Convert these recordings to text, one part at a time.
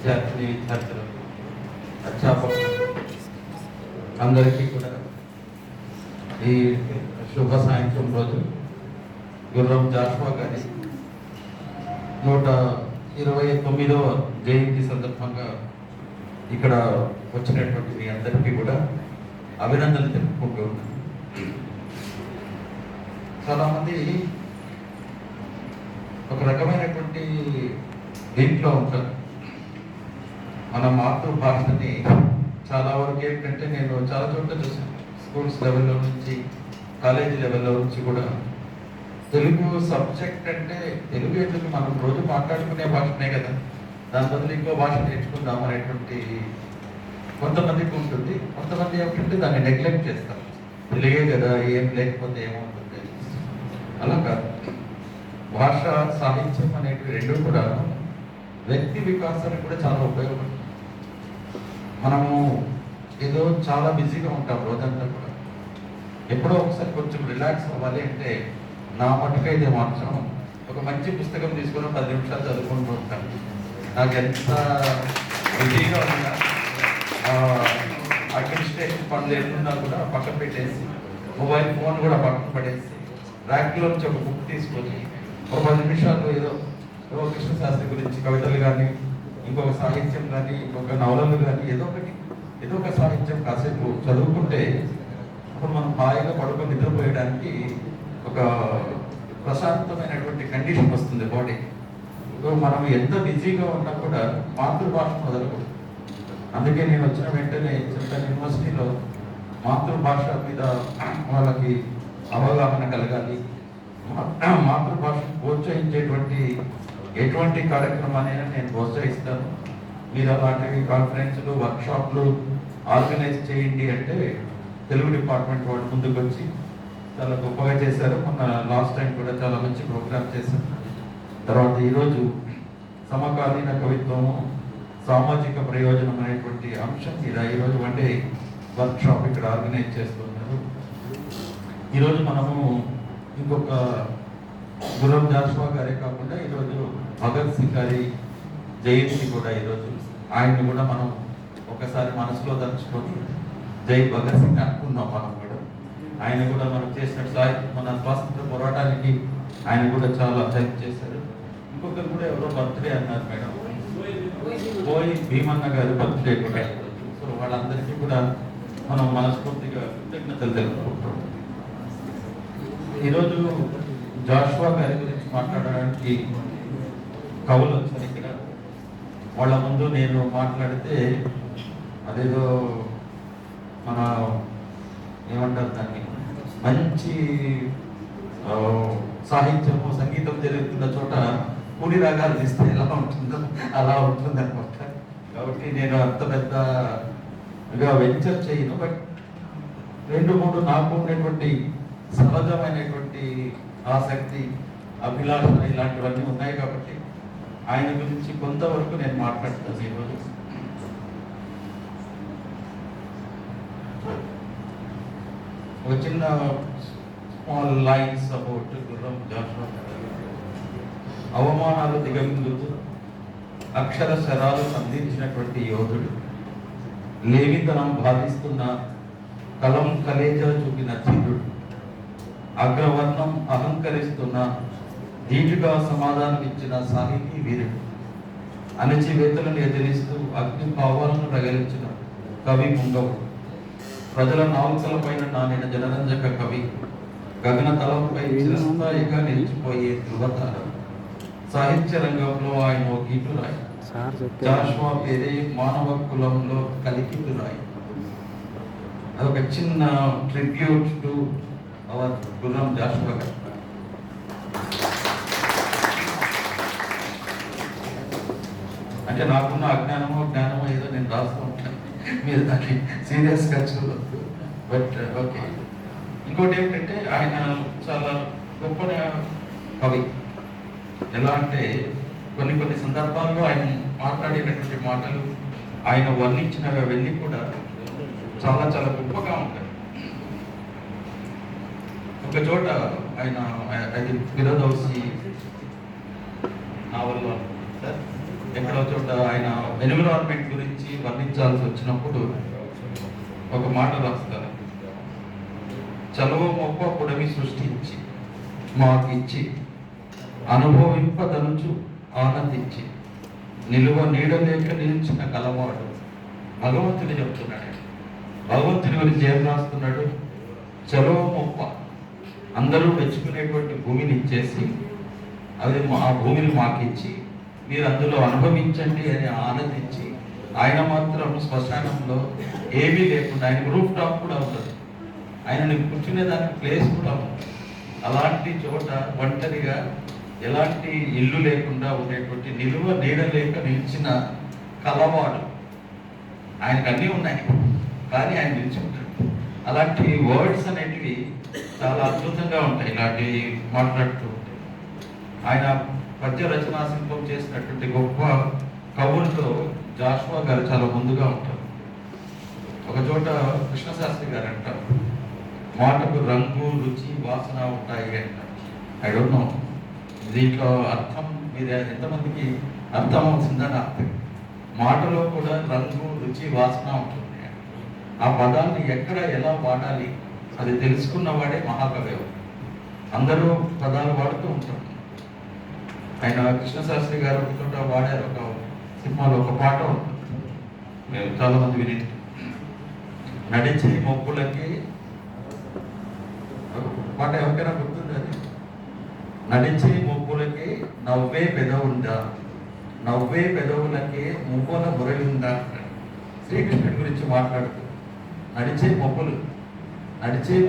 విద్యార్థులకు అధ్యాపకులకు అందరికీ కూడా ఈ శుభ సాయంత్రం రోజు గుర్రం జాషువా గారి 129వ జయంతి సందర్భంగా ఇక్కడ వచ్చినటువంటి మీ అందరికీ కూడా అభినందనలు తెలుపుకుంటూ ఉన్నాను. చాలామంది ఒక రకమైనటువంటి దీంట్లో ఉంటారు. మన మాతృభాషని చాలా వరకు ఏంటంటే నేను చాలా చోట్ల చూసాను, స్కూల్స్ లెవెల్లో నుంచి కాలేజీ లెవెల్లో నుంచి కూడా తెలుగు సబ్జెక్ట్ అంటే తెలుగు ఎందుకు మనం రోజు మాట్లాడుకునే భాషనే కదా, దాని బదులు ఇంకో భాష నేర్చుకుందాం అనేటువంటి కొంతమందికి ఉంటుంది. కొంతమంది ఏమిటంటే దాన్ని నెగ్లెక్ట్ చేస్తారు. తెలుగే కదా, ఏం లేకపోతే ఏమవుతుంది. అలా కాదు, భాష సాహిత్యం అనేటివి రెండు కూడా వ్యక్తి వికాసానికి కూడా చాలా ఉపయోగపడుతుంది. మనము ఏదో చాలా బిజీగా ఉంటాం రోజంతా కూడా, ఎప్పుడో ఒకసారి కొంచెం రిలాక్స్ అవ్వాలి అంటే నా మటుకైతే మాత్రం ఒక మంచి పుస్తకం తీసుకుని 10 నిమిషాలు చదువుకుంటూ ఉంటాను. నాకు ఎంత బిజీగా ఉన్నా అడ్మినిస్ట్రేషన్ పనులు ఏమున్నా కూడా పక్కన పెట్టేసి మొబైల్ ఫోన్ కూడా పక్కన పడేసి ర్యాక్లో నుంచి ఒక బుక్ తీసుకొని ఒక 10 నిమిషాలు ఏదో కృష్ణశాస్త్రి గురించి కవితలు కానీ, ఇంకొక సాహిత్యం కానీ, ఇంకొక నవలలు కానీ, ఏదో ఒక సాహిత్యం కాసేపు చదువుకుంటే అప్పుడు మనం హాయిగా పడుకొని నిద్రపోయడానికి ఒక ప్రశాంతమైనటువంటి కండిషన్ వస్తుంది బాడీ. మనం ఎంత బిజీగా ఉన్నా కూడా మాతృభాష మొదలుకుంటుంది. అందుకే నేను వచ్చిన వెంటనే చెప్పాను, యూనివర్సిటీలో మాతృభాష మీద వాళ్ళకి అవగాహన కలగాలి, మాతృభాషను ప్రోత్సహించేటువంటి ఎటువంటి కార్యక్రమాన్ని నేను ప్రోత్సహిస్తాను. మీరు అలాంటివి కాన్ఫరెన్స్లు, వర్క్షాప్లు ఆర్గనైజ్ చేయండి అంటే తెలుగు డిపార్ట్మెంట్ వాళ్ళు ముందుకు వచ్చి చాలా గొప్పగా చేశారు. మొన్న లాస్ట్ టైం కూడా చాలా మంచి ప్రోగ్రామ్ చేశారు. తర్వాత ఈరోజు సమకాలీన కవిత్వము, సామాజిక ప్రయోజనం అనేటువంటి అంశం మీద ఈరోజు అంటే వర్క్షాప్ ఇక్కడ ఆర్గనైజ్ చేస్తున్నారు. ఈరోజు మనము ఇంకొక గుర్రం జాషువా గారే కాకుండా ఈరోజు భగత్ సింగ్ గారి జయంతి కూడా ఈరోజు. ఆయన్ని కూడా మనం ఒకసారి మనసులో తలుచుకొని జై భగత్ సింగ్ అనుకున్నాం. మనం కూడా ఆయన కూడా మనం చేసిన మన స్వాతంత్ర పోరాటానికి ఆయన కూడా చాలా హెల్ప్ చేశారు. ఇంకొకరు కూడా ఎవరో బర్త్డే అన్నారు మేడం, పోయి భీమన్న గారి బర్త్డే కూడా. సో వాళ్ళందరికీ కూడా మనం మనస్ఫూర్తిగా కృతజ్ఞతలు తెలుపుకుంటాం. ఈరోజు జాషువా గారి గురించి మాట్లాడడానికి కవులు వచ్చారు ఇక్కడ. వాళ్ళ ముందు నేను మాట్లాడితే అదేదో మన ఏమంటారు దాన్ని, మంచి సాహిత్యము, సంగీతం జరుగుతున్న చోట కూడి రాగాలు తీస్తే ఎలా ఉంటుందో అలా ఉంటుంది అనమాట. కాబట్టి నేను అంత పెద్దగా వెంచర్ చేయను. బట్ 2-3 నాకు ఉన్నటువంటి సహజమైనటువంటి ఆసక్తి, అభిలాష ఇలాంటివన్నీ ఉన్నాయి కాబట్టి ఆయన గురించి కొంతవరకు నేను మాట్లాడతాను ఈరోజు. ఒక చిన్న small lines about Gurram Jashuva. అవమానాలు దిగమింగుతూ అక్షర శరాలు సంధించినటువంటి యోధుడు, లేవితనం బాధిస్తున్న కలం కలేజా చూపిన ధీరుడు, అగ్రవర్ణం అహంకరిస్తున్న ధీటుగా సమాధానం ఇచ్చిన సాహితీ వీరుడు, అణచివేతలను ఎదిరిస్తూ అగ్ని భావాలను రగిలించిన కవి పుంగవుడు, ప్రజల నాలుకల పైన నానిన జనరంజక కవి, గగన తలంపై చిరస్థాయిగా నిలిచిపోయే ధృవతార, సాహిత్య రంగంలో ఆయన ఓ గీటురాయి, జాషువా పేరే మానవ కులంలో కలికితురాయి. అదొక చిన్న tribute to our Gurram Jashuva గారు. అంటే నాకున్న జ్ఞానమో ఏదో నేను రాస్తూ ఉంటాను, మీరు దాన్ని సీరియస్గా చూడవద్దు. But okay. ఇంకోటి ఏంటంటే ఆయన చాలా గొప్ప కవి. ఎలా అంటే కొన్ని సందర్భాల్లో ఆయన మాట్లాడేటటువంటి మాటలు, ఆయన వర్ణించినవన్నీ కూడా చాలా చాలా గొప్పగా ఉంటాయి. ఒక చోట ఆయన అది ఫిరోదౌసి నావల్లో సార్ ఎక్కడో చోట ఆయన ఎన్విరాన్మెంట్ గురించి వర్ణించాల్సి వచ్చినప్పుడు ఒక మాట రాస్తారు, చలువ మొప్ప పుడమి సృష్టించి మాకిచ్చి అనుభవింపదనుచు ఆనందించి నిలువ నీడలేక నిలిచిన కలవాడు. భగవంతుడు చెప్తున్నాడు. భగవంతుని గురించి ఏం రాస్తున్నాడు? చలువ మొప్ప, అందరూ మెచ్చుకునేటువంటి భూమిని ఇచ్చేసి అది ఆ భూమిని మాకిచ్చి మీరు అందులో అనుభవించండి అని ఆనందించి, ఆయన మాత్రం శ్మశానంలో ఏమీ లేకుండా, ఆయన రూఫ్ టాప్ కూడా ఉంటుంది, ఆయన కూర్చునేదానికి ప్లేస్ కూడా ఉంటుంది. అలాంటి చోట ఒంటరిగా ఎలాంటి ఇల్లు లేకుండా ఉండేటువంటి నిలువ నీడ లేక నిలిచిన కలవాడు. ఆయనకు అన్నీ ఉన్నాయి కానీ ఆయన నిలిచుంటాడు. అలాంటి వర్డ్స్ అనేటివి చాలా అద్భుతంగా ఉంటాయి. ఇలాంటివి మాట్లాడుతూ ఉంటాయి. ఆయన పద్య రచనా శిల్పం చేసినటువంటి గొప్ప కవులతో జాషువా గారు చాలా ముందుగా ఉంటారు. ఒక చోట కృష్ణశాస్త్రి గారు అంటారు, మాటకు రంగు రుచి వాసన ఉంటాయి అంటారు. ఐ డోంట్ నో దీంట్లో అర్థం మీరు ఎంతమందికి అర్థం అవుతుందని అర్థం. మాటలో కూడా రంగు రుచి వాసన ఉంటుంది. ఆ పదాన్ని ఎక్కడ ఎలా వాడాలి అది తెలుసుకున్న వాడే మహాకవి. అందరూ పదాలు వాడుతూ ఉంటారు. ఆయన కృష్ణశాస్త్రి గారు ఒక చోట వాడారు, ఒక సినిమాలో ఒక పాట ఉంటుంది, మేము చాలా మంది విని, నడిచే మొక్కులకి, పాట ఎవరికైనా గుర్తుంది అది, నడిచే మొక్కులకి నవ్వే పెదవుందా, నవ్వే పెదవులకి మువ్వల మురళిందా. శ్రీకృష్ణుడి గురించి మాట్లాడుతూ, నడిచే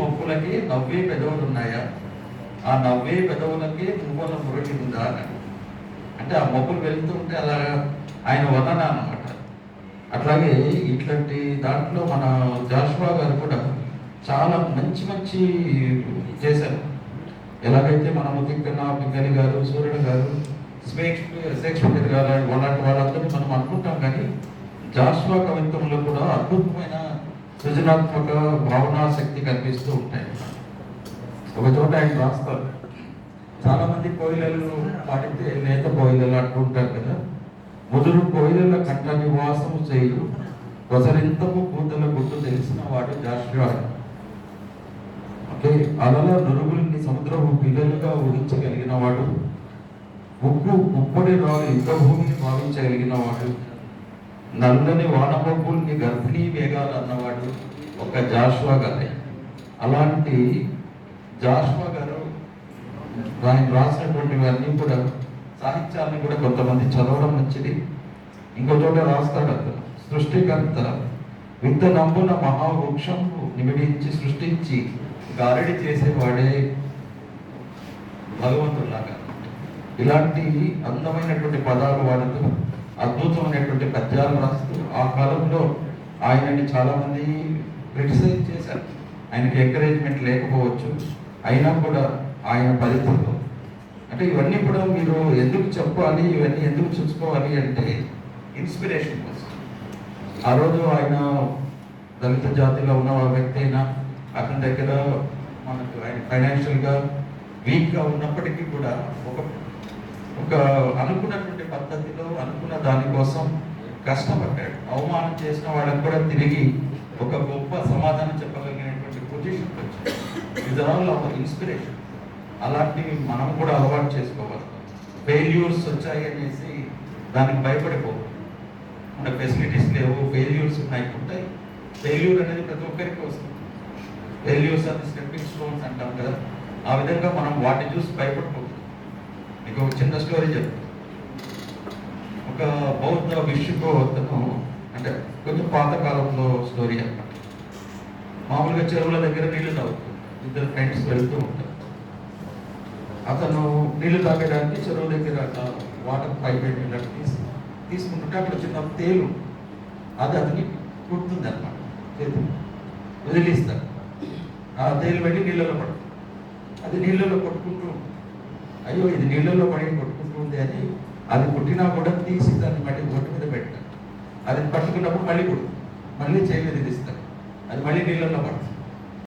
మొక్కులకి నవ్వే పెదవులు ఉన్నాయా, ఆ నవ్వే పెదవులకి మువ్వల మురళి ఉందా అంటే ఆ మొక్కులు వెళ్తూ ఉంటే అలా ఆయన వర్ణన అన్నమాట. అట్లాగే ఇట్లాంటి దాంట్లో మన జాషువా గారు కూడా చాలా మంచి మంచి చేశారు. ఎలాగైతే మన ముతిక్కన పింగళి గారు, సూర్యుడు గారు, షేక్స్పియర్ గారు అలాంటి వాళ్ళందరినీ మనం అనుకుంటాం, కానీ జాషువా కవిత్వంలో కూడా అద్భుతమైన సృజనాత్మక భావనా శక్తి కనిపిస్తూ ఉంటాయి. ఒక చోట ఆయన రాస్తారు, చాలా మంది కోయిలలు పాడితే లేత కోయిలలు అంటుంటారు కదా, ముదురు కోయిలల కంట నివాసము చేయు కొసరింతము కూతల గుట్టు తెలిసిన వాడు జాషువా. ఓకే, అలల నురుగుల్ని సముద్రపు పిల్లలుగా ఊహించగలిగిన వాడు, ఉప్పడి రాలు యుద్ధ భూమిని భావించగలిగిన వాడు, నల్లని వానమబ్బుల్ని గర్భిణీ వేగాలు అన్నవాడు ఒక జాషువా గారే. అలాంటి జాషువా గారు ఆయన రాసినటువంటివన్నీ కూడా సాహిత్యాన్ని కూడా కొంతమంది చదవడం మంచిది. ఇంకో చోట రాస్తాడు, అతను సృష్టికర్త వింత నమ్మున మహావృక్షం నిమిడించి సృష్టించి గారడి చేసేవాడే భగవంతులాగా. ఇలాంటి అందమైనటువంటి పదాలు వాడుతూ అద్భుతమైనటువంటి పద్యాలు రాస్తూ ఆ కాలంలో ఆయనని చాలామంది క్రిటిసైజ్ చేశారు. ఆయనకి ఎంకరేజ్మెంట్ లేకపోవచ్చు, అయినా కూడా ఆయన పరిస్థితుల్లో అంటే ఇవన్నీ కూడా మీరు ఎందుకు చెప్పాలి, ఇవన్నీ ఎందుకు చూసుకోవాలి అంటే ఇన్స్పిరేషన్ కోసం. ఆ రోజు ఆయన దళిత జాతిలో ఉన్న వ్యక్తి అయినా అతని దగ్గర మనకు ఆయన ఫైనాన్షియల్గా వీక్గా ఉన్నప్పటికీ కూడా ఒక అనుకున్నటువంటి పద్ధతిలో అనుకున్న దానికోసం కష్టపడ్డాడు. అవమానం చేసిన వాళ్ళకి కూడా తిరిగి ఒక గొప్ప సమాధానం చెప్పగలిగినటువంటి పొజిషన్ వచ్చింది. ఇది ఆల్ ఇన్స్పిరేషన్. అలాంటివి మనం కూడా అలవాటు చేసుకోవాలి. ఫెయిల్యూర్స్ వచ్చాయి అనేసి దానికి భయపడిపోవు. మన ఫెసిలిటీస్ లేవు, ఫెయిల్యూర్స్ ఉంటాయి. ఫెయిల్యూర్ అనేది ప్రతి ఒక్కరికి వస్తుంది. ఫెయిల్యూర్స్ అనేది స్టెప్పింగ్ స్టోన్స్ అంటాం కదా, ఆ విధంగా మనం వాటిని చూసి భయపడిపోతుంది. మీకు ఒక చిన్న స్టోరీ చెప్తాను. ఒక బౌద్ధ భిక్షుకు అతను, అంటే కొంచెం పాతకాలంలో స్టోరీ అన్నమాట. మామూలుగా చెరువుల దగ్గర నీళ్లు తాగుతారు, ఇద్దరు ఫ్రెండ్స్ వెళ్తూ ఉంటారు. అతను నీళ్లు తాగడానికి చెరువు దగ్గర వాటర్ పైప్ తీసుకుంటుంటే అక్కడ చిన్న తేలు, అది అతని కుడుతుంది అన్నమాట. చేతులు వదిలిస్తాడు, ఆ తేలు వెళ్ళి నీళ్ళలో పడుతుంది. అది నీళ్ళలో కొట్టుకుంటూ ఉంటుంది. అయ్యో ఇది నీళ్ళలో పడి కొట్టుకుంటుంది అని అది పుట్టినా కూడా తీసి దాన్ని మళ్ళీ ఒట్టు మీద పెట్టాడు. అది పట్టుకున్నప్పుడు మళ్ళీ కొడుతుంది, మళ్ళీ చేయి మీద తీస్తాడు, అది మళ్ళీ నీళ్ళలో పడుతుంది.